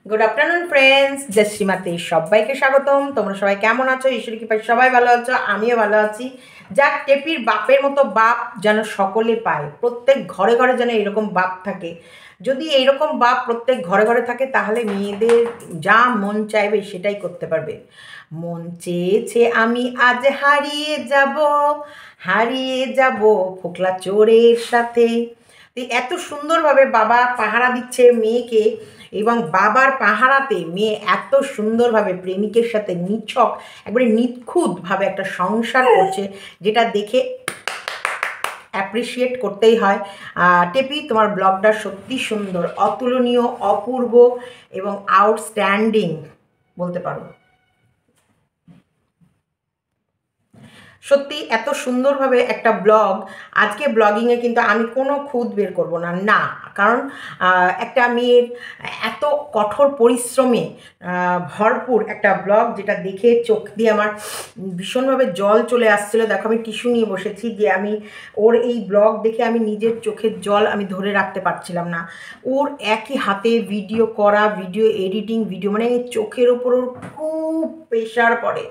Good afternoon friends, জয় শ্রীমাতে সবাইকে স্বাগতম। তোমরা সবাই কেমন আছো? ঈশ্বরের কৃপায় সবাই ভালো আছো, আমিও ভালো আছি। যাক, টেপির বাপের মতো বাপ যেন সকলে পায়, প্রত্যেক ঘরে ঘরে যেন এরকম বাপ থাকে। যদি এইরকম বাপ প্রত্যেক ঘরে ঘরে থাকে তাহলে মেয়েদের যা মন চাইবে সেটাই করতে পারবে। মন চেয়েছে আমি আজ হারিয়ে যাব ফোকলা চোরের সাথে। এত সুন্দরভাবে বাবা পাহারা দিচ্ছে মেয়েকে, এবং বাবার পাহারাতে মেয়ে এত সুন্দরভাবে প্রেমিকের সাথে নিছক একবারে নিখুঁতভাবে একটা সংসার করছে, যেটা দেখে অ্যাপ্রিসিয়েট করতেই হয়। টেপি, তোমার ব্লগটা সত্যি সুন্দর, অতুলনীয়, অপূর্ব এবং আউটস্ট্যান্ডিং বলতে পারো। সত্যি এত সুন্দরভাবে একটা ব্লগ। আজকে ব্লগিংয়ে কিন্তু আমি কোনো খুঁত বের করব না, কারণ একটা মেয়ের এত কঠোর পরিশ্রমে ভরপুর একটা ব্লগ, যেটা দেখে চোখ দিয়ে আমার ভীষণভাবে জল চলে আসছিলো। দেখো, আমি টিস্যু নিয়ে বসেছি, যে আমি ওর এই ব্লগ দেখে আমি নিজের চোখের জল আমি ধরে রাখতে পারছিলাম না। ওর একই হাতে ভিডিও করা, ভিডিও এডিটিং, ভিডিও মানে চোখের ওপর ওর খুব প্রেশার পড়ে।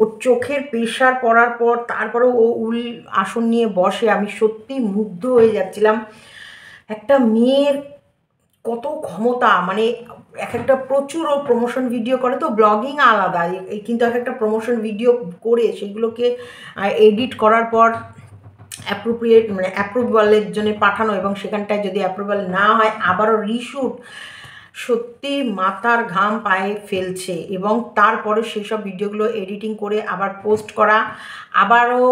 ওর চোখের প্রেশার পড়ার পর তারপরে ও উল আসন নিয়ে বসে, আমি সত্যি মুগ্ধ হয়ে যাচ্ছিলাম। একটা মেয়ের কত ক্ষমতা, মানে এক একটা প্রচুর ও প্রমোশন ভিডিও করে, তো ব্লগিং আলাদা, কিন্তু এক একটা প্রমোশন ভিডিও করে সেগুলোকে এডিট করার পর অ্যাপ্রোপ্রিয়েট মানে অ্যাপ্রুভালের জন্য পাঠানো, এবং সেখানটায় যদি অ্যাপ্রুভাল না হয় আবারও রিশুট। সত্যি মাথার ঘাম পায়ে ফেলছে, এবং তারপরে সেসব ভিডিওগুলো এডিটিং করে আবার পোস্ট করা, আবারও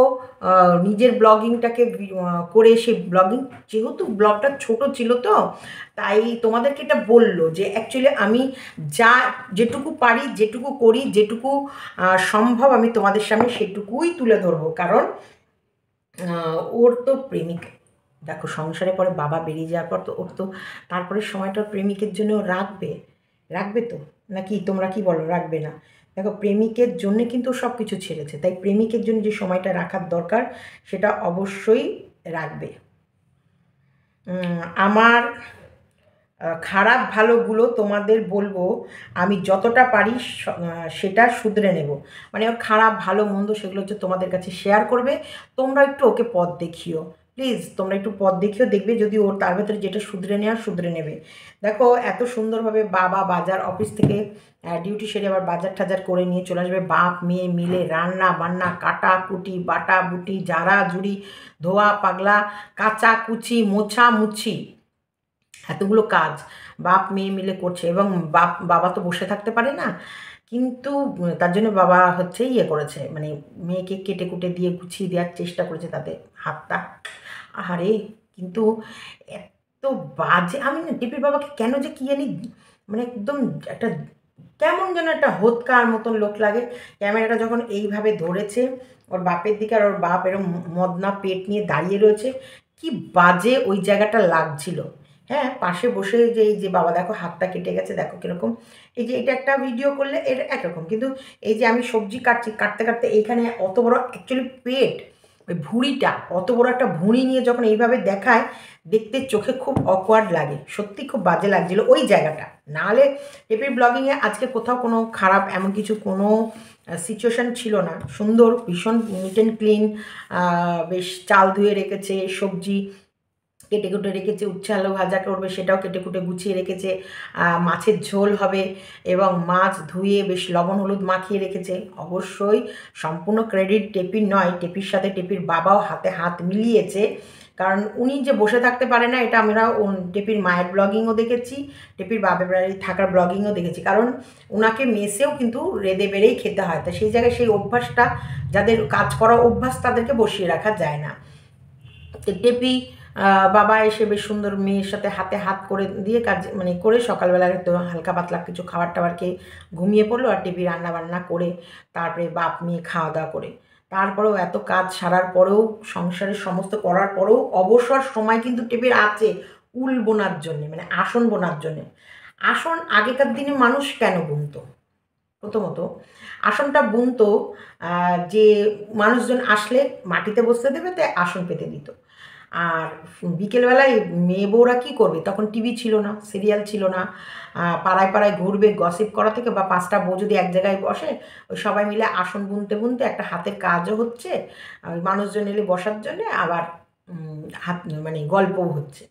নিজের ব্লগিংটাকে করে সে ব্লগিং, যেহেতু ব্লগটা ছোট ছিল তো তাই তোমাদেরকে এটা বললো যে অ্যাকচুয়ালি আমি যেটুকু পারি, যেটুকু করি, যেটুকু সম্ভব আমি তোমাদের সামনে সেটুকুই তুলে ধরবো। কারণ ওর তো প্রেমিক, দেখো সংসারে পরে বাবা বেরিয়ে যাওয়ার পর তো ওর তো তারপরে সময়টা প্রেমিকের জন্য রাখবে তো, নাকি তোমরা কি বলো? রাখবে না? দেখো, প্রেমিকের জন্যে কিন্তু সব কিছু ছেড়েছে, তাই প্রেমিকের জন্য যে সময়টা রাখার দরকার সেটা অবশ্যই রাখবে। আমার খারাপ ভালোগুলো তোমাদের বলবো, আমি যতটা পারি সেটা শুধরে নেব। মানে ওর খারাপ ভালো মন্দ সেগুলো হচ্ছে তোমাদের কাছে শেয়ার করবে। তোমরা একটু ওকে পথ দেখিও, প্লিজ তোমরা একটু পথ দেখিও, দেখবে যদি ওর তার ভেতরে যেটা শুধরে নেওয়ার শুধরে নেবে। দেখো, এত সুন্দরভাবে বাবা বাজার অফিস থেকে ডিউটি সেরে আবার বাজার টাজার করে নিয়ে চলে আসবে, বাপ মেয়ে মিলে রান্না বান্না, কাটা কুটি, বাটা বুটি, জারা জুড়ি, ধোয়া পাগলা, কাচা কুচি, মোছা মুছি, এতগুলো কাজ বাপ মেয়ে মিলে করছে। এবং বাবা তো বসে থাকতে পারে না, কিন্তু তার জন্য বাবা হচ্ছে ইয়ে করেছে, মানে মেয়েকে কেটে কুটে দিয়ে গুছিয়ে দেওয়ার চেষ্টা করেছে, তাতে হাতটা আহারে। কিন্তু এত বাজে, আমি না টিপির বাবাকে কেন যে কি জানি, মানে একদম একটা কেমন যেন একটা হোতকার মতন লোক লাগে। ক্যামেরাটা যখন এইভাবে ধরেছে ওর বাপের দিকে, আর ওর বাপ এরকম মদনা পেট নিয়ে দাঁড়িয়ে রয়েছে, কি বাজে ওই জায়গাটা লাগছিল। হ্যাঁ, পাশে বসে যে এই যে বাবা দেখো হাতটা কেটে গেছে, দেখো কীরকম। এই যে এটা একটা ভিডিও করলে এটা একরকম, কিন্তু এই যে আমি সবজি কাটছি, কাটতে কাটতে এইখানে অত বড় অ্যাকচুয়ালি পেট, ওই ভুঁড়িটা, অত বড় একটা ভুঁড়ি নিয়ে যখন এইভাবে দেখায়, দেখতে চোখে খুব অকওয়ার্ড লাগে, সত্যি খুব বাজে লাগছিলো ওই জায়গাটা। নাহলে টেপির ব্লগিংয়ে আজকে কোথাও কোনো খারাপ এমন কিছু কোনো সিচুয়েশান ছিল না। সুন্দর, ভীষণ নিট অ্যান্ড ক্লিন, বেশ চাল ধুয়ে রেখেছে, সবজি কেটে কুটে রেখেছে, উচ্ছে আলু ভাজা করবে সেটাও কেটে কুটে গুছিয়ে রেখেছে, মাছের ঝোল হবে এবং মাছ ধুয়ে বেশ লবণ হলুদ মাখিয়ে রেখেছে। অবশ্যই সম্পূর্ণ ক্রেডিট টেপির নয়, টেপির সাথে টেপির বাবাও হাতে হাত মিলিয়েছে, কারণ উনি যে বসে থাকতে পারে না এটা আমরা টেপির মায়ের ব্লগিংও দেখেছি, টেপির বাপের বাড়ি থাকার ব্লগিংও দেখেছি, কারণ ওনাকে মেসেও কিন্তু রেঁধে বেড়েই খেতে হয়, তা সেই জায়গায় সেই অভ্যাসটা, যাদের কাজ করা অভ্যাস তাদেরকে বসিয়ে রাখা যায় না। তো টেপি বাবা এসে বেশ সুন্দর মেয়ের সাথে হাতে হাত করে দিয়ে কাজ মানে করে সকালবেলা তো হালকা পাতলা কিছু খাবার টাবার খেয়ে ঘুমিয়ে পড়লো, আর টেপি রান্না বান্না করে তারপরে বাপ মেয়ে খাওয়া দাওয়া করে, তারপরেও এত কাজ সারার পরেও, সংসারের সমস্ত করার পরেও অবসর সময় কিন্তু টেপির আছে উল বোনার জন্যে, মানে আসন বোনার জন্যে। আসন আগেকার দিনে মানুষ কেন বুনতো? প্রথমত আসনটা বুনতো যে মানুষজন আসলে মাটিতে বসতে দেবে, তাই আসন পেতে দিত। আর বিকেলবেলায় মেয়ে বউরা কী করবে, তখন টিভি ছিল না, সিরিয়াল ছিল না, পাড়ায় পাড়ায় ঘুরবে গসিপ করা থেকে, বা 5টা বউ যদি এক জায়গায় বসে ওই সবাই মিলে আসন বুনতে বুনতে একটা হাতের কাজও হচ্ছে, ওই মানুষজন এলে বসার জন্যে, আবার হাত মানে গল্পও হচ্ছে।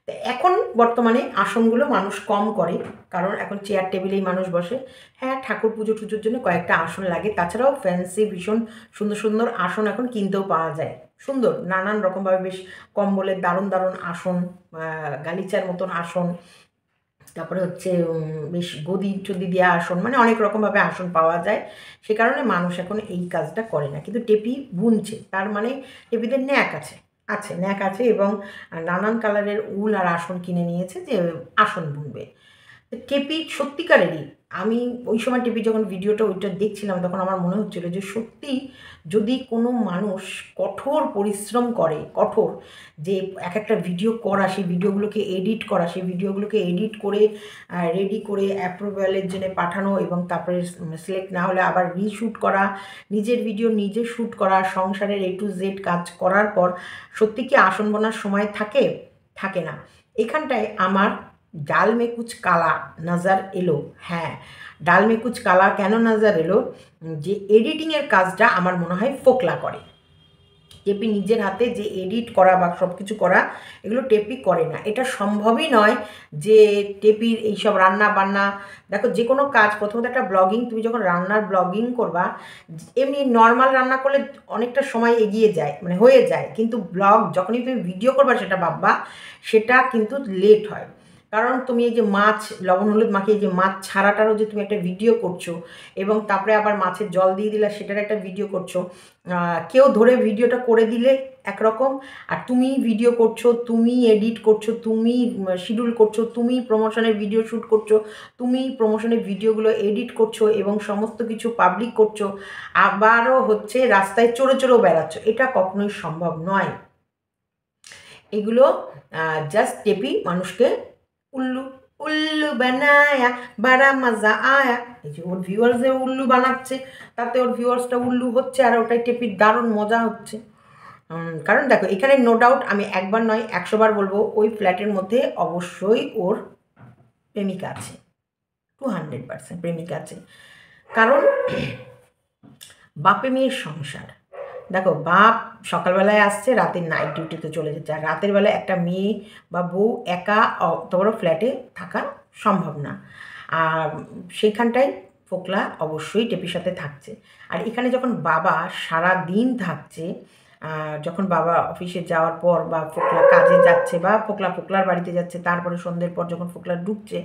তো এখন বর্তমানে আসনগুলো মানুষ কম করে, কারণ এখন চেয়ার টেবিলেই মানুষ বসে। হ্যাঁ, ঠাকুর পুজো টুজোর জন্য কয়েকটা আসন লাগে, তাছাড়াও ফ্যান্সি ভীষণ সুন্দর সুন্দর আসন এখন কিনতেও পাওয়া যায়, সুন্দর নানান রকমভাবে বেশ কম্বলের দারুণ দারুণ আসন, গালিচার মতন আসন, তারপরে হচ্ছে বেশ গদি টদি দেওয়া আসন, মানে অনেক রকমভাবে আসন পাওয়া যায়। সে কারণে মানুষ এখন এই কাজটা করে না, কিন্তু টেপি বুনছে, তার মানে টেপিদের ন্যাক আছে, ন্যাক আছে, এবং নানান কালারের উল আর আসন কিনে নিয়েছে যে আসন বুনবে। টেপি সত্যিকারেরই, আমি ওই সময় টেপি যখন ভিডিওটা ওইটা দেখছিলাম তখন আমার মনে হচ্ছিল যে সত্যি যদি কোনো মানুষ কঠোর পরিশ্রম করে, কঠোর যে এক একটা ভিডিও করা, সেই ভিডিওগুলোকে এডিট করা, সেই ভিডিওগুলোকে এডিট করে রেডি করে অ্যাপ্রুভালের জন্য পাঠানো, এবং তারপরে সিলেক্ট না হলে আবার রিশ্যুট করা, নিজের ভিডিও নিজে শ্যুট করা, সংসারের A to Z কাজ করার পর সত্যি কি আসন বোনার সময় থাকে? থাকে না। এখানটায় আমার ডাল মে কুচ কালা নজর এলো। হ্যাঁ, ডাল মে কুচ কালা কেন নজর এলো, যে এডিটিংয়ের কাজটা আমার মনে হয় ফোকলা করে। টেপি নিজের হাতে যে এডিট করা বা সব কিছু করা, এগুলো টেপি করে না। এটা সম্ভবই নয় যে টেপির এইসব রান্না বান্না, দেখো যে কোনো কাজ, প্রথমত একটা ব্লগিং, তুমি যখন রান্নার ব্লগিং করবা, এমনি নর্মাল রান্না করলে অনেকটা সময় এগিয়ে যায়, মানে হয়ে যায়, কিন্তু ব্লগ যখনই তুমি ভিডিও করবা সেটা ভাববা, সেটা কিন্তু লেট হয়। কারণ তুমি এই যে মাছ লবণ হলুদ মাখিয়ে এই যে মাছ ছাড়াটারও যে তুমি একটা ভিডিও করছো, এবং তারপরে আবার মাছের জল দিয়ে দিলা সেটার একটা ভিডিও করছো, কেউ ধরে ভিডিওটা করে দিলে একরকম, আর তুমি ভিডিও করছো, তুমি এডিট করছো, তুমি শিডিউল করছো, তুমি প্রমোশনের ভিডিও শ্যুট করছো, তুমি প্রমোশনের ভিডিওগুলো এডিট করছো, এবং সমস্ত কিছু পাবলিক করছো, আবারও হচ্ছে রাস্তায় চড়ে চড়েও বেড়াচ্ছ, এটা কখনোই সম্ভব নয়। এগুলো জাস্ট টেপি মানুষকে উল্লু উল্লু বানায়া বাড়া মজা আয়া, এই যে ওর ভিউয়ার্স যে উল্লু বানাচ্ছে, তাতে ওর ভিউয়ার্সটা উল্লু হচ্ছে, আর ওটাই টেপির দারুণ মজা হচ্ছে। কারণ দেখো এখানে নো ডাউট, আমি একবার নয় 100বার বলবো, ওই ফ্ল্যাটের মধ্যে অবশ্যই ওর প্রেমিকা আছে, 200% প্রেমিকা আছে। কারণ বাপে মেয়ের সংসার, দেখো বাপ সকালবেলায় আসছে, রাতের নাইট ডিউটিতে চলে যাচ্ছে, আর রাতের বেলায় একটা মেয়ে বা বউ একা অত বড় ফ্ল্যাটে থাকা সম্ভব না। আর সেইখানটায় ফোকলা অবশ্যই টেপির সাথে থাকছে। আর এখানে যখন বাবা সারা দিন থাকছে, যখন বাবা অফিসে যাওয়ার পর, বা ফোকলা কাজে যাচ্ছে, বা ফোকলার বাড়িতে যাচ্ছে, তারপরে সন্ধ্যের পর যখন ফোকলা ঢুকছে,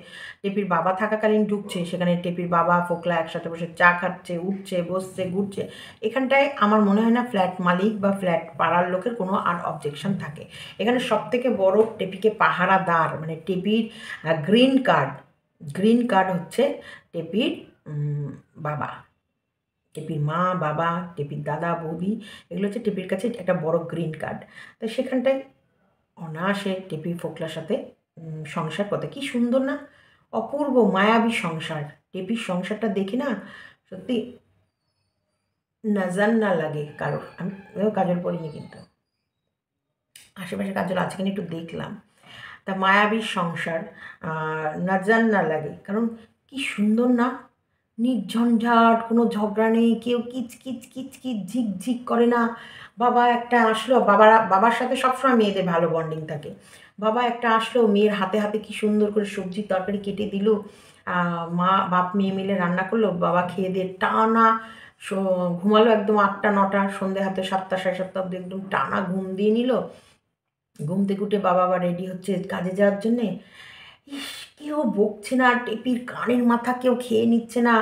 টেপির বাবা থাকাকালীন ঢুকছে, সেখানে টেপির বাবা ফোকলা একসাথে বসে চা খাচ্ছে, উঠছে, বসছে, ঘুরছে, এখানটায় আমার মনে হয় না ফ্ল্যাট মালিক বা ফ্ল্যাট পাড়ার লোকের কোনো আর অবজেকশন থাকে। এখানে সবথেকে বড় টেপিকে পাহারাদার, মানে টেপির গ্রিন কার্ড হচ্ছে টেপির বাবা, টেপির মা, বাবা, টেপির দাদা, বৌদি, এগুলো হচ্ছে টেপির কাছে একটা বড় গ্রিন কার্ড। তো সেখানটায় অনায়াসে টেপি ফোকলার সাথে সংসার করতে, কি সুন্দর না, অপূর্ব মায়াবী সংসার। টেপির সংসারটা দেখি না সত্যি নজর না লাগে কারোর। আমি কাজল পরিনি, কিন্তু আশেপাশে কাজল আছে কিনা একটু দেখলাম। তা মায়াবী সংসার, নজর না লাগে, কারণ কি সুন্দর না, নির্ঝঞ্ঝাট, কোনো ঝগড়া নেই, কেউ কিচ কিচ কিচ কিচ ঝিক ঝিক করে না। বাবা একটা আসলো, বাবার সাথে সবসময় মেয়েদের ভালো বন্ডিং থাকে। বাবা একটা আসলো, মেয়ের হাতে হাতে কি সুন্দর করে সবজির তরকারি কেটে দিল, মা বাপ মেয়ে মিলে রান্না করলো, বাবা খেয়ে দিয়ে টানা ঘুমালো একদম 8টা 9টা, সন্ধে হাতে 7টা 7:30 অব্দি একদম টানা ঘুম দিয়ে নিল। ঘুম থেকে উঠে বাবা আবার রেডি হচ্ছে কাজে যাওয়ার জন্যে। ইস, কেউ বকছে না, টেপির কানের মাথা কেউ খেয়ে নিচ্ছে না,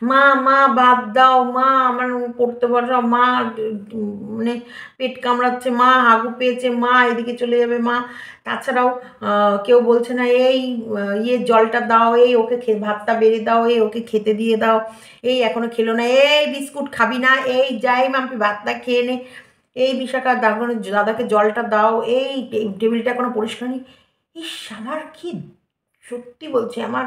মা মা বাদ দাও, মা আমার পড়তে বসো, মা মানে পেট কামড়াচ্ছে, মা হাগু পেয়েছে, মা এদিকে চলে যাবে, মা। তাছাড়াও কেউ বলছে না এই ইয়ে জলটা দাও, এই ওকে ভাতটা বেড়ে দাও, এই ওকে খেতে দিয়ে দাও, এই এখনো খেলো না, এই বিস্কুট খাবি না, এই যাই মাম্পি ভাতটা খেয়ে নে, এই বিশাখা দাদাকে জলটা দাও, এই টেবিলটা এখনো পরিষ্কার নেই। ইস, আমার কি সত্যি বলছি, আমার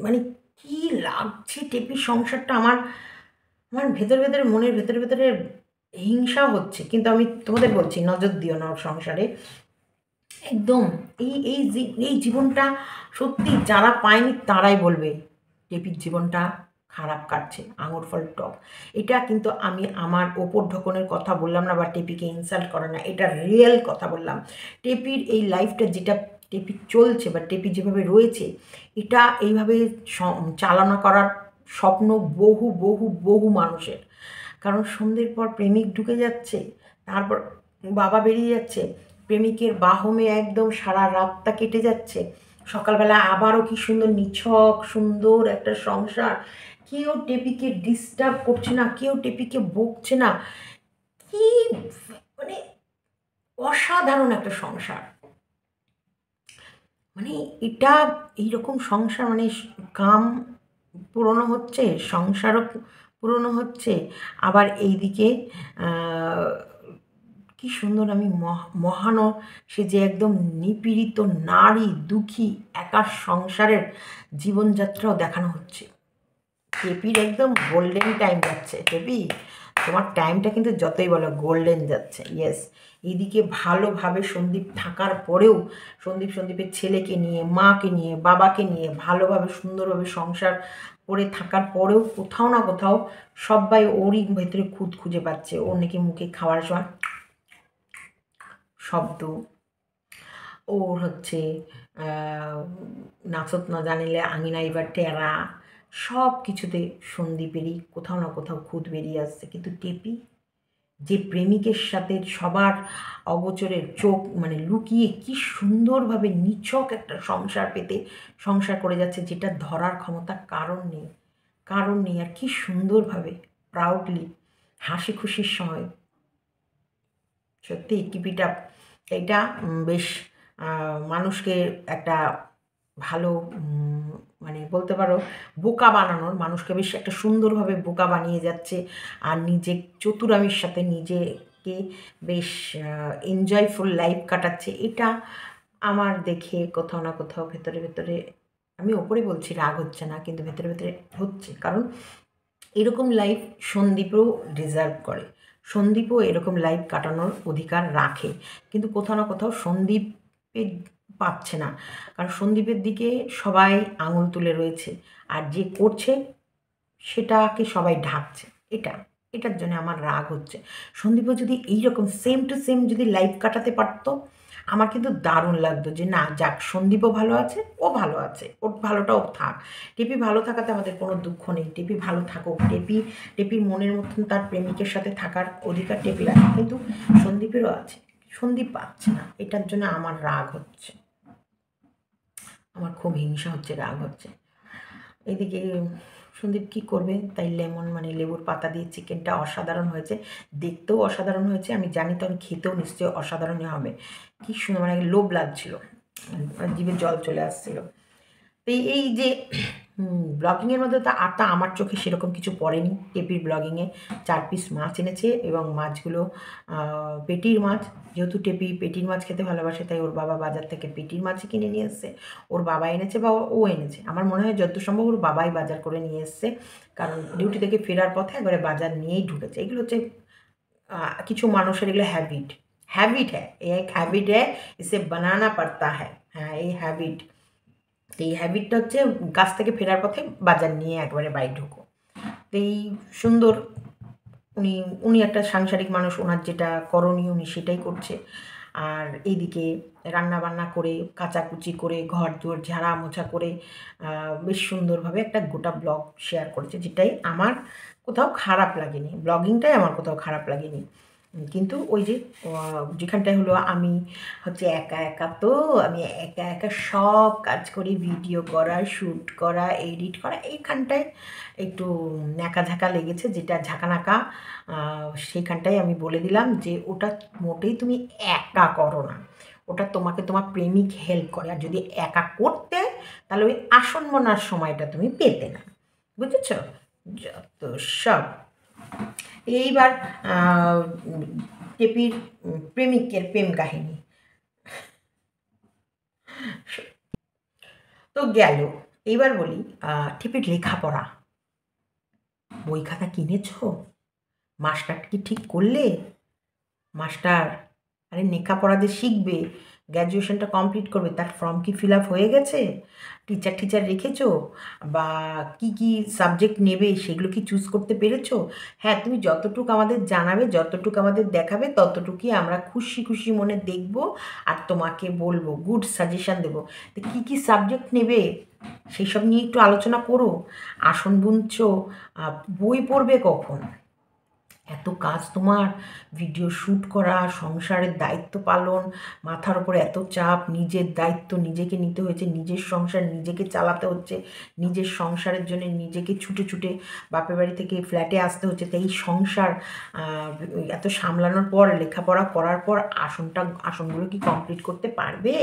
মানে কি লাগছে টেপির সংসারটা, আমার আমার ভেতরে ভেতরে মনের ভেতরে ভেতরে হিংসা হচ্ছে, কিন্তু আমি তোমাদের বলছি নজর দিও না ওর সংসারে একদম। এই জীবনটা সত্যি যারা পায়নি তারাই বলবে টেপির জীবনটা খারাপ কাটছে, আঙুর ফল টক। এটা কিন্তু আমি আমার ওপর ঢোকনের কথা বললাম না বা টেপিকে ইনসাল্ট করে না, এটা রিয়েল কথা বললাম। টেপির এই লাইফটা যেটা টেপি চলছে বা টেপি যেভাবে রয়েছে, এটা এইভাবে চালনা করার স্বপ্ন বহু বহু বহু মানুষের। কারণ সন্ধ্যের পর প্রেমিক ঢুকে যাচ্ছে, তারপর বাবা বেরিয়ে যাচ্ছে, প্রেমিকের বাহমে একদম সারা রাতটা কেটে যাচ্ছে, সকালবেলা আবারও কি সুন্দর নিছক সুন্দর একটা সংসার, কেউ টেপিকে ডিস্টার্ব করছে না, কেউ টেপিকে বকছে না, কি মানে অসাধারণ একটা সংসার। মানে এটা এইরকম সংসার মানে কাম পুরনো হচ্ছে, সংসারও পুরনো হচ্ছে, আবার এইদিকে কি সুন্দর আমি মহানো সে যে একদম নিপীড়িত নারী দুঃখী একা সংসারের জীবনযাত্রাও দেখানো হচ্ছে। টেপির একদম গোল্ডেন টাইম যাচ্ছে। টেপি, তোমার টাইমটা কিন্তু যতই বলো গোল্ডেন যাচ্ছে। ইয়েস, এইদিকে ভালোভাবে সন্দীপ থাকার পরেও সন্দীপের ছেলেকে নিয়ে, মাকে নিয়ে, বাবাকে নিয়ে ভালোভাবে সুন্দরভাবে সংসার করে থাকার পরেও কোথাও না কোথাও সবাই ওরই ভেতরে খুঁত খুঁজে পাচ্ছে। ওর নাকি মুখে খাওয়ার সময় শব্দ, ওর হচ্ছে নাচত না জানিলে আঙিনা এবার টেরা, সব কিছুতে সন্দীপেরই কোথাও না কোথাও খুঁত বেরিয়ে আসছে। কিন্তু টেপি যে প্রেমিকের সাথে সবার অগোচরের চোখ মানে লুকিয়ে কি সুন্দরভাবে নিছক একটা সংসার করে যাচ্ছে, যেটা ধরার ক্ষমতা কারণ নেই। আর কি সুন্দরভাবে প্রাউডলি হাসি খুশির সময়, সত্যি কিপিটা এইটা বেশ মানুষকে একটা ভালো মানে বলতে পারো বোকা বানানোর, মানুষকে বেশ একটা সুন্দরভাবে বোকা বানিয়ে যাচ্ছে। আর নিজে চতুরামির সাথে নিজেকে বেশ এনজয়ফুল লাইফ কাটাচ্ছে। এটা আমার দেখে কোথাও না কোথাও ভেতরে ভেতরে, আমি ওপরে বলছি রাগ হচ্ছে না, কিন্তু ভেতরে ভেতরে হচ্ছে। কারণ এরকম লাইফ সন্দীপও ডিজার্ভ করে, সন্দীপও এরকম লাইফ কাটানোর অধিকার রাখে, কিন্তু কোথাও না কোথাও সন্দীপের পাচ্ছে না। কারণ সন্দীপের দিকে সবাই আঙুল তুলে রয়েছে, আর যে করছে সেটাকে সবাই ঢাকছে। এটার জন্য আমার রাগ হচ্ছে। সন্দীপও যদি এইরকম সেম টু সেম যদি লাইফ কাটাতে পারতো, আমার কিন্তু দারুণ লাগতো যে না যাক, সন্দীপও ভালো আছে, ও ভালো আছে, ওর ভালোটাও থাক। টেপি ভালো থাকাতে আমাদের কোনো দুঃখ নেই, টেপি ভালো থাকুক। টেপির মনের মতন তার প্রেমিকের সাথে থাকার অধিকার টেপির আছে, কিন্তু সন্দীপেরও আছে। সন্দীপ পাচ্ছে না, এটার জন্য আমার রাগ হচ্ছে, আমার খুব হিংসা হচ্ছে, রাগ হচ্ছে। এদিকে সন্দীপ কী করবে, তাই লেমন মানে লেবুর পাতা দিয়ে চিকেনটা অসাধারণ হয়েছে, দেখতেও অসাধারণ হয়েছে, আমি জানি তখন খেতেও নিশ্চয়ই অসাধারণই হবে। কী সুন্দর মানে লোভ লাগছিল, জিভে জল চলে আসছিল। তো এই যে ব্লগিংয়ের মধ্যে তো আটা আমার চোখে সেরকম কিছু পড়েনি। টেপির ব্লগিংয়ে 4 পিস মাছ এনেছে, এবং মাছগুলো পেটির মাছ। যেহেতু টেপি পেটির মাছ খেতে ভালোবাসে, তাই ওর বাবা বাজার থেকে পেটির মাছই কিনে নিয়ে এসছে। ওর বাবা এনেছে বা ও এনেছে, আমার মনে হয় যত সম্ভব ওর বাবাই বাজার করে নিয়ে এসছে, কারণ ডিউটি থেকে ফেরার পথে একবারে বাজার নিয়েই ঢুকেছে। এগুলো হচ্ছে কিছু মানুষের এগুলো হ্যাবিট হ্যাঁ, এক হ্যাবিট হ্যাঁ, ইসে বানানা পড়তা হ্যাঁ এই হ্যাবিট। তো এই হ্যাবিটটা হচ্ছে কাজ থেকে ফেরার পথে বাজার নিয়ে একবারে বাড়ি ঢুকো। তো এই সুন্দর উনি উনি একটা সাংসারিক মানুষ, ওনার যেটা করণীয় উনি সেটাই করছে। আর এইদিকে রান্নাবান্না করে, কাচাকুচি করে, ঘর দুয়ার ঝাড়া মোছা করে বেশ সুন্দরভাবে একটা গোটা ব্লগ শেয়ার করেছে, যেটাই আমার কোথাও খারাপ লাগেনি। ব্লগিংটাই আমার কোথাও খারাপ লাগেনি। কিন্তু ওই যে যেখানটায় হলো আমি হচ্ছে একা তো আমি একা সব কাজ করি, ভিডিও করা, শ্যুট করা, এডিট করা, এইখানটায় একটু ন্যাকাঝাঁকা লেগেছে, যেটা ঝাঁকানাকা। সেইখানটায় আমি বলে দিলাম যে ওটা মোটেই তুমি একা করো না, ওটা তোমাকে তোমার প্রেমিক হেল্প করে। আর যদি একা করতে, তাহলে ওই আসনমনার সময়টা তুমি পেতে না, বুঝেছ? যত সব। এইবার টেপির প্রেমিকের প্রেম কাহিনী তো গেল। এইবার বলি টেপির লেখাপড়া, বই খাতা কিনেছ? মাস্টার কি ঠিক করলে? মাস্টার, আরে লেখাপড়া যে শিখবে, গ্র্যাজুয়েশনটা কমপ্লিট করবে, তার ফর্ম কি ফিল আপ হয়ে গেছে? টিচার রেখেছো? বা কি কি সাবজেক্ট নেবে সেগুলো কি চুজ করতে পেরেছো? হ্যাঁ, তুমি যতটুকু আমাদের জানাবে, যতটুকু আমাদের দেখাবে, ততটুকুই আমরা খুশি খুশি মনে দেখব আর তোমাকে বলবো, গুড সাজেশান দেবো। তো কী কী সাবজেক্ট নেবে সেই সব নিয়ে একটু আলোচনা করো। আসন বুনছো, বই পড়বে কখন? এত কাজ তোমার, ভিডিও শ্যুট করা, সংসারের দায়িত্ব পালন, মাথার ওপর এত চাপ, নিজের দায়িত্ব নিজেকে নিতে হয়েছে, নিজের সংসার নিজেকে চালাতে হচ্ছে, নিজের সংসারের জন্য নিজেকে ছুটে ছুটে বাপের বাড়ি থেকে ফ্ল্যাটে আসতে হচ্ছে। তাই এই সংসার এত সামলানোর পর, লেখাপড়া করার পর আসনগুলো কি কমপ্লিট করতে পারবে?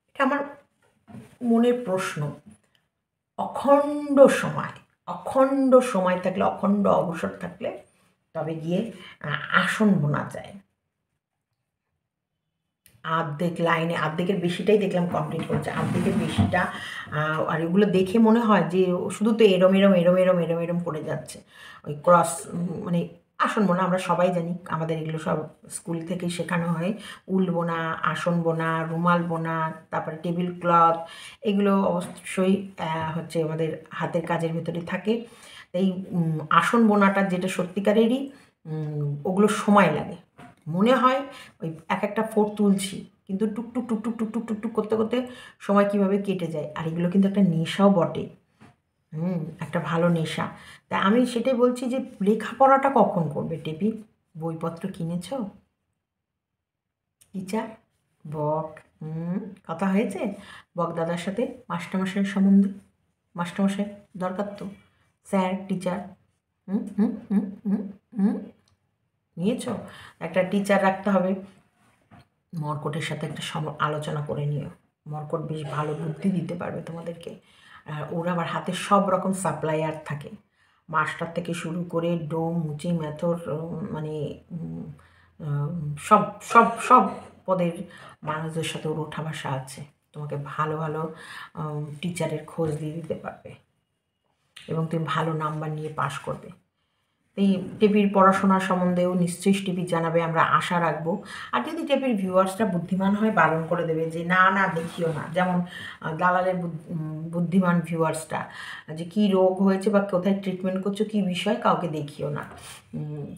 এটা আমার মনের প্রশ্ন। অখণ্ড সময় থাকলে, অখণ্ড অবসর থাকলে তবে গিয়ে আসন বোনা যায়। অর্ধেকের বেশিটাই দেখলাম কমপ্লিট করেছে, অর্ধেকের বেশিটা। আর এগুলো দেখে মনে হয় যে শুধু তো এরম করে যাচ্ছে। ওই ক্রস মানে আসন বোনা আমরা সবাই জানি, আমাদের এগুলো সব স্কুল থেকেই শেখানো হয়। উল বোনা, আসন বোনা, রুমাল বোনা, তারপরে টেবিল ক্লথ, এগুলো অবশ্যই হচ্ছে আমাদের হাতের কাজের ভেতরে থাকে। তাই আসন বোনাটা যেটা সত্যিকারেরই, ওগুলো সময় লাগে। মনে হয় ওই একটা ফোর তুলছি, কিন্তু টুকটুক টুকটুক টুকটুক টুকটুক করতে করতে সময় কীভাবে কেটে যায়। আর এগুলো কিন্তু একটা নেশাও বটে, একটা ভালো নেশা। তাই আমি সেটাই বলছি যে লেখাপড়াটা কখন করবে টেপি? বইপত্র কিনেছ? টিচার বক কথা হয়েছে বক দাদার সাথে মাস্টারমশাইয়ের সম্বন্ধে? মাস্টারমশাই দরকার তো, স্যার, টিচার, হুম হুম হুম হুম হুম নিয়েছ? একটা টিচার রাখতে হবে। মর্কটের সাথে একটা আলোচনা করে নিও। মর্কট বেশ ভালো বুদ্ধি দিতে পারবে তোমাদেরকে। আর ওর আবার হাতে সব রকম সাপ্লায়ার থাকে, মাস্টার থেকে শুরু করে ডোম, মুচি, মেথর, মানে সব সব সব পদের মানুষদের সাথে ওর ওঠা বসা আছে। তোমাকে ভালো ভালো টিচারের খোঁজ দিয়ে দিতে পারবে এবং তুমি ভালো নাম্বার নিয়ে পাশ করবে। এই টেপির পড়াশোনার সম্বন্ধেও নিশ্চয়ই টেপি জানাবে, আমরা আশা রাখবো। আর যদি টেপির ভিউয়ার্সটা বুদ্ধিমান হয়, বারণ করে দেবে যে না না দেখিও না। যেমন দালালের বুদ্ধিমান ভিউয়ার্সটা, যে কী রোগ হয়েছে বা কোথায় ট্রিটমেন্ট করছো, কী বিষয়, কাউকে দেখিও না।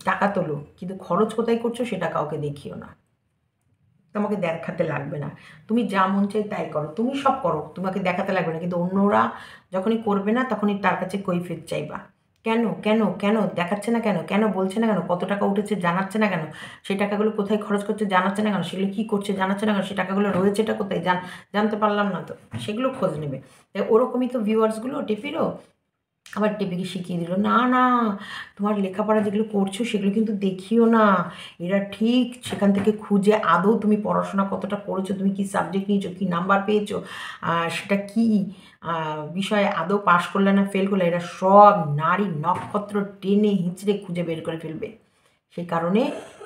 টাকা তোলো, কিন্তু খরচ কোথায় করছো সেটা কাউকে দেখিও না। তোমাকে দেখাতে লাগবে না, তুমি যা মন চাই তাই করো, তুমি সব করো, তোমাকে দেখাতে লাগবে না। কিন্তু অন্যরা যখনই করবে না, তখনই তার কাছে কৈফিয়ত চাইবা। কেন কেন কেন দেখাচ্ছে না, কেন কেন বলছে না, কেন কত টাকা উঠেছে জানাচ্ছে না, কেন সেই টাকাগুলো কোথায় খরচ করছে জানাচ্ছে না, কেন সেগুলো কী করছে জানাচ্ছে না, কেন সেই টাকাগুলো রয়েছেটা কোথায় জানতে পারলাম না তো, সেগুলো খোঁজ নেবে। তাই ওরকমই তো ভিউয়ার্সগুলো টেপিরও। আবার টেপিকে শিখিয়ে দিল, না না তোমার লেখাপড়া যেগুলো করছো সেগুলো কিন্তু দেখিও না। এরা ঠিক সেখান থেকে খুঁজে আদৌ তুমি পড়াশোনা কতটা করেছো, তুমি কী সাবজেক্ট নিয়েছো, কী নাম্বার পেয়েছো, সেটা কী বিষয়ে আদৌ পাশ করলে না ফেল করলে, এরা সব নারী নক্ষত্র টেনে হিঁচড়ে খুঁজে বের করে ফেলবে। সেই কারণে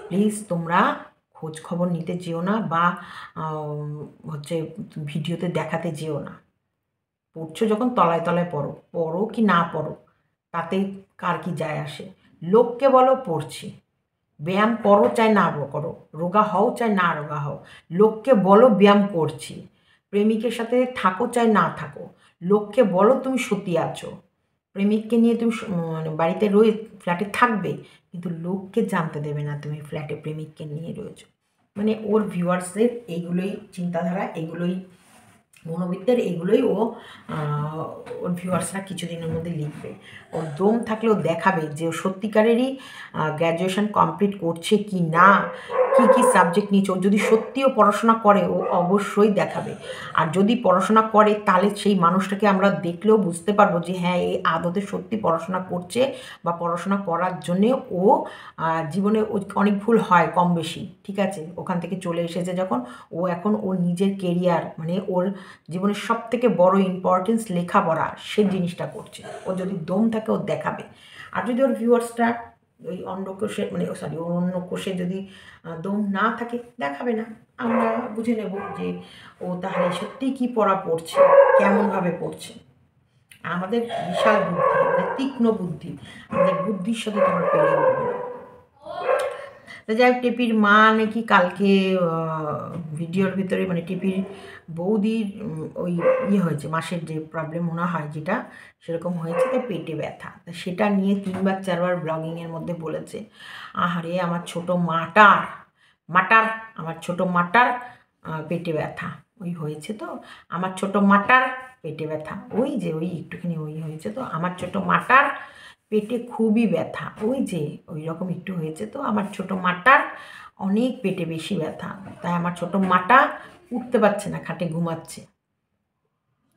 প্লিজ তোমরা খোঁজ খবর নিতে যেও না, বা হচ্ছে ভিডিওতে দেখাতে যেও না। পড়ছো যখন তলায় তলায় পড়ো, পড়ো কি না পড়ো তাতে কার কি যায় আসে। লোককে বলো পড়ছি, ব্যায়াম করো চাই না করো, রোগা হও চাই না রোগা হও, লোককে বলো ব্যায়াম করছি। প্রেমিকের সাথে থাকো চাই না থাকো, লোককে বলো তুমি সত্যি আছো। প্রেমিককে নিয়ে তুমি মানে বাড়িতে ফ্ল্যাটে থাকবে, কিন্তু লোককে জানতে দেবে না তুমি ফ্ল্যাটে প্রেমিককে নিয়ে রয়েছো। মানে ওর ভিউয়ার্সদের এইগুলোই চিন্তাধারা, এইগুলোই মনোবিত্তের, এগুলোই ওর ভিউয়ার্সরা কিছুদিনের মধ্যে লিখবে। ওর দম থাকলে ও দেখাবে যে ও সত্যিকারেরই গ্র্যাজুয়েশন কমপ্লিট করছে কি না, কী কী সাবজেক্ট নিয়েছে। ও যদি সত্যিও পড়াশোনা করে ও অবশ্যই দেখাবে। আর যদি পড়াশোনা করে তাহলে সেই মানুষটাকে আমরা দেখলেও বুঝতে পারবো যে হ্যাঁ এ আদতে সত্যি পড়াশোনা করছে, বা পড়াশোনা করার জন্যে ও জীবনে অনেক ভুল হয় কম বেশি, ঠিক আছে, ওখান থেকে চলে এসেছে যখন, ও এখন ওর নিজের কেরিয়ার, মানে ওর জীবনের সব থেকে বড় ইম্পর্টেন্স লেখাপড়া, সে জিনিসটা করছে। ও যদি দম থাকে ও দেখাবে। আর যদি ওর ভিউয়ার্সটা ওই অন্ডকোষে মানে ওর অন্য কোষে যদি দম না থাকে, দেখাবে না। আমরা বুঝে নেব যে ও তাহলে সত্যিই কী পড়া পড়ছে, কেমনভাবে পড়ছে। আমাদের বিশাল বুদ্ধি, আমাদের তীক্ষ্ণ বুদ্ধি, আমাদের বুদ্ধির সাথে তোমরা পেরে উঠবে না। তো যাই হোক, টেপির মা নাকি কালকে ভিডিওর ভিতরে মানে টেপির বৌদির ওই হয়েছে, মাসের যে প্রবলেম মনে হয় যেটা সেরকম হয়েছে, তাই পেটে ব্যথা। তা সেটা নিয়ে 3বার 4বার ব্লগিংয়ের মধ্যে বলেছে, আহারে আমার ছোট মাটার আমার ছোট মাটার পেটে ব্যথা ওই হয়েছে, তো আমার ছোট মাটার পেটে ব্যথা, ওই যে ওই একটুখানি ওই হয়েছে, তো আমার ছোট মাটার পেটে খুবই ব্যথা, ওই যে ওই রকম একটু হয়েছে, তো আমার ছোট মাটার অনেক পেটে বেশি ব্যথা, তাই আমার ছোট মাটা উঠতে পারছে না, খাটে ঘুমাচ্ছে।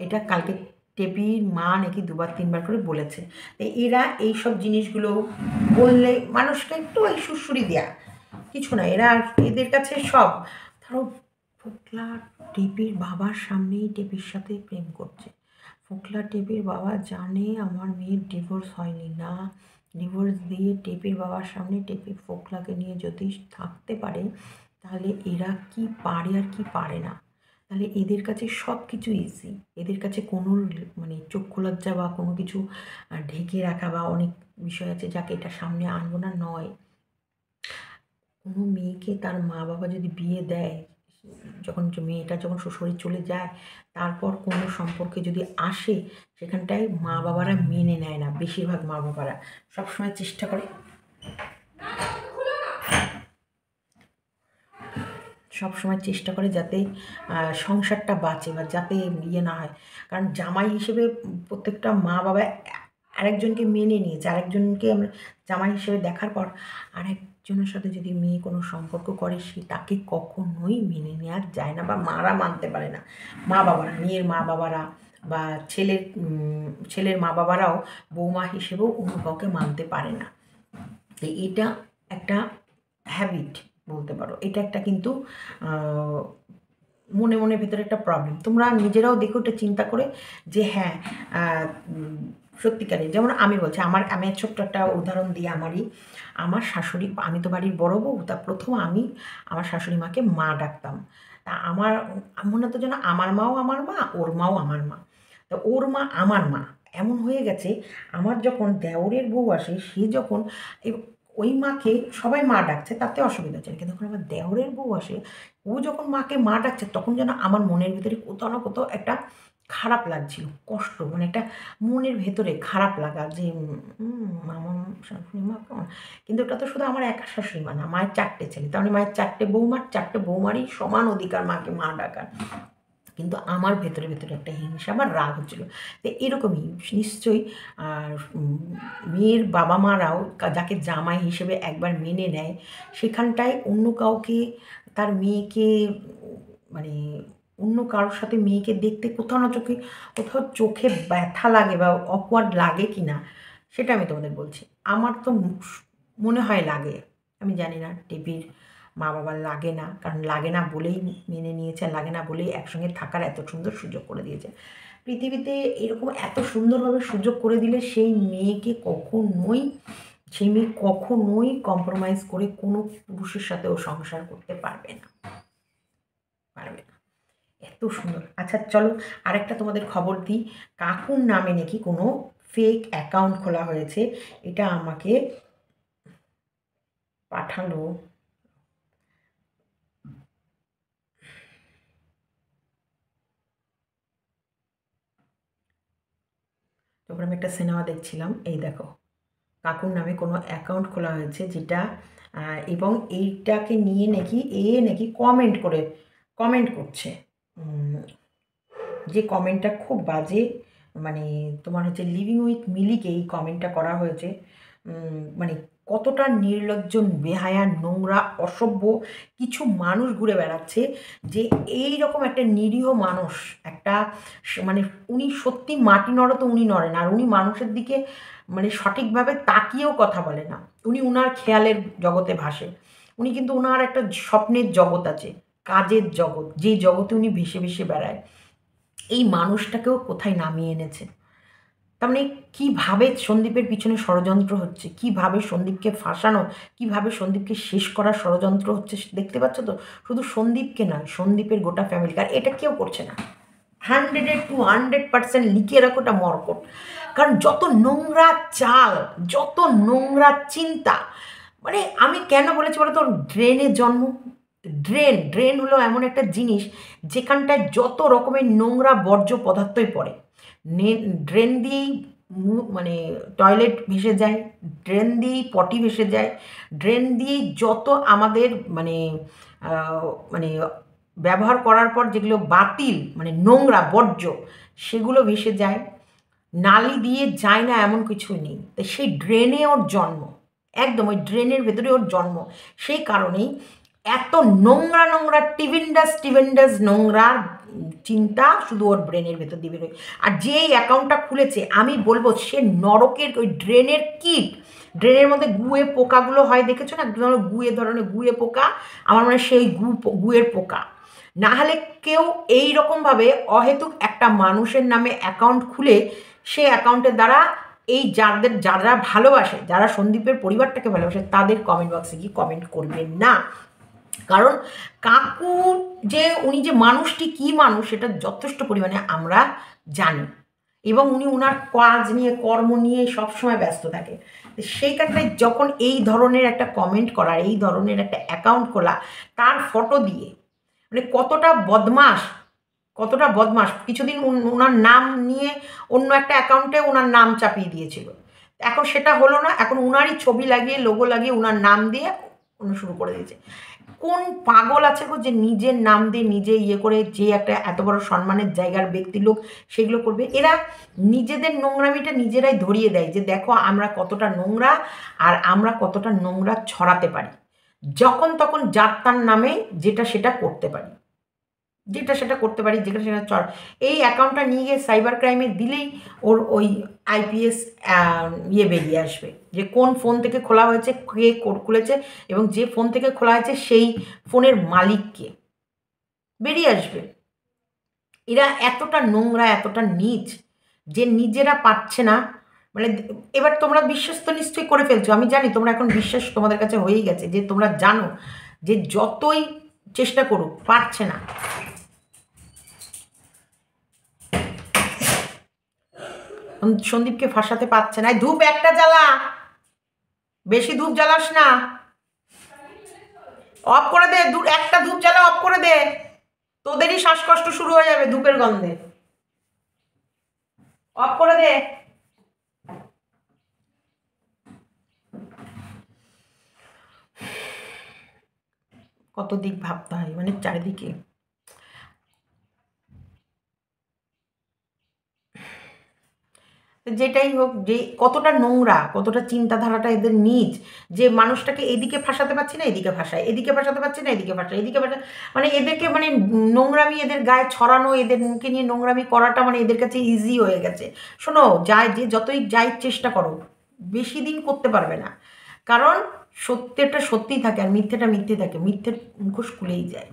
এটা কালকে টেপির মা নাকি 2বার 3বার করে বলেছে। এরা এইসব জিনিসগুলো বললে মানুষকে একটু ওই সুড়সুড়ি দেয়া কিছু না, এদের কাছে সব ধরো ফোকলা টেপির বাবার সামনেই টেপির সাথে প্রেম করছে, ফোকলা টেপির বাবা জানে আমার মেয়ের ডিভোর্স হয়নি, না ডিভোর্স দিয়ে টেপির বাবার সামনে টেপি ফোকলাকে নিয়ে যদি থাকতে পারে, তাহলে এরা কি পারে আর কি পারে না, তাহলে এদের কাছে সব কিছু ইজি, এদের কাছে কোনো মানে চক্ষু লজ্জা বা কোনো কিছু ঢেকে রাখা বা অনেক বিষয় আছে যাকে এটা সামনে আনবো না নয়। কোনো মেয়েকে তার মা বাবা যদি বিয়ে দেয়, যখন মেয়েটা যখন শ্বশুরে চলে যায়, তারপর কোনো সম্পর্কে যদি আসে, সেখানটায় মা বাবারা মেনে নেয় না, বেশিরভাগ মা বাবারা সবসময় চেষ্টা করে যাতে সংসারটা বাঁচে বা যাতে ইয়ে না হয়, কারণ জামাই হিসেবে প্রত্যেকটা মা বাবা আরেকজনকে মেনে নিয়েছে, আরেকজনকে আমরা জামাই হিসেবে দেখার পর আরেকজনের সাথে যদি মেয়ে কোনো সম্পর্ক করে, সে তাকে কখনোই মেনে নেওয়া যায় না, বা মারা মানতে পারে না, মা বাবারা, মেয়ের মা বাবারা বা ছেলের মা বাবারাও বৌমা হিসেবেও অন্য কাউকে মানতে পারে না। এটা একটা হ্যাবিট বলতে পারো, এটা একটা কিন্তু মনে মনে ভেতরে একটা প্রবলেম, তোমরা নিজেরাও দেখো এটা চিন্তা করে যে হ্যাঁ সত্যিকারে, যেমন আমি বলছি আমি ছোট্ট একটা উদাহরণ দিই, আমার শাশুড়ি, আমি তো বাড়ির বড় বউ, তা প্রথম আমি আমার শাশুড়ি মাকে মা ডাকতাম, তা আমার মনে হতো যেন আমার মাও আমার মা, ওর মাও আমার মা, তা ওর মা আমার মা এমন হয়ে গেছে। আমার যখন দেওরের বউ আসে, সে যখন ওই মাকে সবাই মা ডাকছে, তাতে অসুবিধা হচ্ছে না, কিন্তু যখন আমার দেওরের বউ আসে, ও যখন মাকে মা ডাকছে, তখন যেন আমার মনের ভিতরে কোথাও না কোথাও একটা খারাপ লাগছিল, কষ্ট, মানে একটা মনের ভেতরে খারাপ লাগা যে আমার শাশুড়ি মা কেমন, কিন্তু ওটা তো শুধু আমার একা শাশুড়ি মা না, মায়ের 4টে ছেলে, তার মানে মায়ের 4টে বৌমারই সমান অধিকার মাকে মা ডাকার, কিন্তু আমার ভেতরে একটা হিংসা বা রাগ হচ্ছিলো। তো এরকমই নিশ্চয়ই মেয়ের বাবা মারাও যাকে জামাই হিসেবে একবার মেনে নেয়, সেখানটায় অন্য কাউকে তার মেয়েকে মানে অন্য কারোর সাথে মেয়েকে দেখতে কোথাও চোখে ব্যথা লাগে বা অকওয়ার্ড লাগে কি না, সেটা আমি তোমাদের বলছি। আমার তো মনে হয় লাগে, আমি জানি না টেপির মা বাবার লাগে না, কারণ লাগে না বলেই মেনে নিয়েছে, লাগে না বলেই একসঙ্গে থাকার এত সুন্দর সুযোগ করে দিয়েছে। পৃথিবীতে এরকম এত সুন্দরভাবে সুযোগ করে দিলে সেই মেয়ে কখনোই কম্প্রোমাইজ করে কোনো পুরুষের সাথেও সংসার করতে পারবে না। এত সুন্দর। আচ্ছা চলো আরেকটা তোমাদের খবর দিই, কাকুর নামে নাকি কোনো ফেক অ্যাকাউন্ট খোলা হয়েছে, এটা আমাকে পাঠালো, তারপর আমি একটা সিনেমা দেখছিলাম, এই দেখো কাকুর নামে কোনো অ্যাকাউন্ট খোলা হয়েছে, যেটা এবং এইটাকে নিয়ে নাকি কমেন্ট করছে, যে কমেন্টটা খুব বাজে, মানে তোমার হচ্ছে লিভিং উইথ মিলিকে এই কমেন্টটা করা হয়েছে, মানে কতটা নির্লজ্জ, বেহায়া, নোংরা, অসভ্য কিছু মানুষ ঘুরে বেড়াচ্ছে, যে এই রকম একটা নিরীহ মানুষ, একটা মানে উনি সত্যি মাটি নড়ে তো উনি নড়েন, আর উনি মানুষের দিকে মানে সঠিকভাবে তাকিয়েও কথা বলে না, উনি উনার খেয়ালের জগতে ভাসে, উনি কিন্তু উনার একটা স্বপ্নের জগৎ আছে, কাজের জগৎ, যে জগতে উনি ভেসে ভেসে বেড়ায়, এই মানুষটাকেও কোথায় নামিয়ে এনেছে। তার মানে কীভাবে সন্দীপের পিছনে ষড়যন্ত্র হচ্ছে, কীভাবে সন্দীপকে ফাঁসানো, কীভাবে সন্দীপকে শেষ করার ষড়যন্ত্র হচ্ছে, দেখতে পাচ্ছ তো, শুধু সন্দীপকে নয়, সন্দীপের গোটা ফ্যামিলিকে, আর এটা কেউ করছে না, 100% লিখে রাখো, ওটা মর্কট, কারণ যত নোংরা চাল, যত নোংরা চিন্তা, মানে আমি কেন বলেছি বলো তো, ড্রেনের জন্ম। ড্রেন হলো এমন একটা জিনিস যেখানটায় যত রকমের নোংরা বর্জ্য পদার্থই পড়ে। ড্রেন দিয়েই মানে টয়লেট ভেসে যায়, ড্রেন দিয়েই পটি ভেসে যায়, ড্রেন দিয়েই যত আমাদের মানে মানে ব্যবহার করার পর যেগুলো বাতিল মানে নোংরা বর্জ্য সেগুলো ভেসে যায়। নালি দিয়ে যায় না এমন কিছু নেই। তো সেই ড্রেনে ওর জন্ম, একদম ওই ড্রেনের ভেতরে ওর জন্ম। সেই কারণেই এত নোংরা নোংরা টিভেন্ডাস নোংরা চিন্তা শুধু ওর ব্রেনের ভেতর দিয়ে বেরোয়। আর যে এই অ্যাকাউন্টটা খুলেছে আমি বলবো সে নরকের ওই ড্রেনের কীট। ড্রেনের মধ্যে গুয়ে পোকাগুলো হয়, দেখেছো না, গুয়ে ধরনের গুয়ে পোকা, আমার মনে হয় সেই গুয়ের পোকা। না হলে কেউ এই রকমভাবে অহেতুক একটা মানুষের নামে অ্যাকাউন্ট খুলে সেই অ্যাকাউন্টের দ্বারা এই যারা ভালোবাসে, যারা সন্দীপের পরিবারটাকে ভালোবাসে, তাদের কমেন্ট বক্সে গিয়ে কমেন্ট করবেন না। কারণ কাকু যে উনি যে মানুষটি কি মানুষ সেটা যথেষ্ট পরিমাণে আমরা জানি, এবং উনি ওনার কাজ নিয়ে কর্ম নিয়ে সবসময় ব্যস্ত থাকে। সেইখানটায় যখন এই ধরনের একটা কমেন্ট করা, এই ধরনের একটা অ্যাকাউন্ট খোলা, তার ফটো দিয়ে, মানে কতটা বদমাস, কতটা বদমাস। কিছুদিন ওনার নাম নিয়ে অন্য একটা অ্যাকাউন্টে ওনার নাম চাপিয়ে দিয়েছিল, এখন সেটা হলো না, এখন ওনারই ছবি লাগিয়ে লোগো লাগিয়ে ওনার নাম দিয়ে অন্য শুরু করে দিয়েছে। কোন পাগল আছে গো যে নিজের নাম দিয়ে নিজে ইয়ে করে, যে একটা এত বড় সম্মানের জায়গার ব্যক্তি লোক সেগুলো করবে? এরা নিজেদের নোংরামিটা নিজেরাই ধরিয়ে দেয় যে দেখো আমরা কতটা নোংরা আর আমরা কতটা নোংরা ছড়াতে পারি, যখন তখন যাত্রার নামে যেটা সেটা করতে পারি, যেটা সেটা করতে পারি, যেটা সেটা চল। এই অ্যাকাউন্টটা নিয়ে গিয়ে সাইবার ক্রাইমে দিলেই ওর ওই আইপিএস ইয়ে বেরিয়ে আসবে যে কোন ফোন থেকে খোলা হয়েছে, কে খুলেছে, এবং যে ফোন থেকে খোলা হয়েছে সেই ফোনের মালিককে বেরিয়ে আসবে। এরা এতটা নোংরা, এতটা নীচ যে নিজেরা পাচ্ছে না। মানে এবার তোমরা বিশ্বাস তো নিশ্চয়ই করে ফেলছো, আমি জানি তোমরা এখন বিশ্বাস তোমাদের কাছে হয়েই গেছে, যে তোমরা জানো যে যতই চেষ্টা করুক পারছে না। সন্দীপকে ফাঁসাতে পারছে না। ধূপ একটা জ্বালা, বেশি ধূপ জ্বালাস না, অফ করে দে, একটা ধূপ জ্বালা অফ করে দে, তোদেরই শ্বাসকষ্ট শুরু হয়ে যাবে ধূপের গন্ধে। অফ করে দে। কত দিক ভাবতে হয়, মানে চারিদিকে। যেটাই হোক, যে কতটা নোংরা, কতটা চিন্তাধারাটা এদের নিজ, যে মানুষটাকে এদিকে ফাঁসাতে পারছি না এদিকে ফাঁসায়, এদিকে ফাঁসাতে পারছি না এদিকে ফাঁসায়, এদিকে ফাঁসায়, মানে এদেরকে মানে নোংরামি এদের গায়ে ছড়ানো, এদের মুখে নিয়ে নোংরামি করাটা মানে এদের কাছে ইজি হয়ে গেছে। শোনো, যে যতই যাই চেষ্টা করো বেশি দিন করতে পারবে না, কারণ সত্যটা সত্যিই থাকে আর মিথ্যেটা মিথ্যে থাকে, মিথ্যের মুখোশ খুলেই যায়।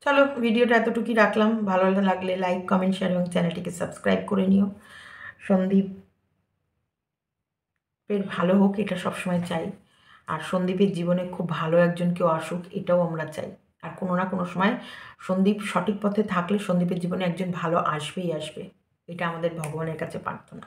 চলো ভিডিওটা এতটুকুই রাখলাম, ভালো লাগলে লাইক কমেন্ট শেয়ার এবং চ্যানেলটিকে সাবস্ক্রাইব করে নিও। সন্দীপের ভালো হোক এটা সবসময় চাই, আর সন্দীপের জীবনে খুব ভালো একজন কেউ আসুক এটাও আমরা চাই। আর কোনো না কোনো সময় সন্দীপ সঠিক পথে থাকলে সন্দীপের জীবনে একজন ভালো আসবেই আসবে, এটা আমাদের ভগবানের কাছে প্রার্থনা।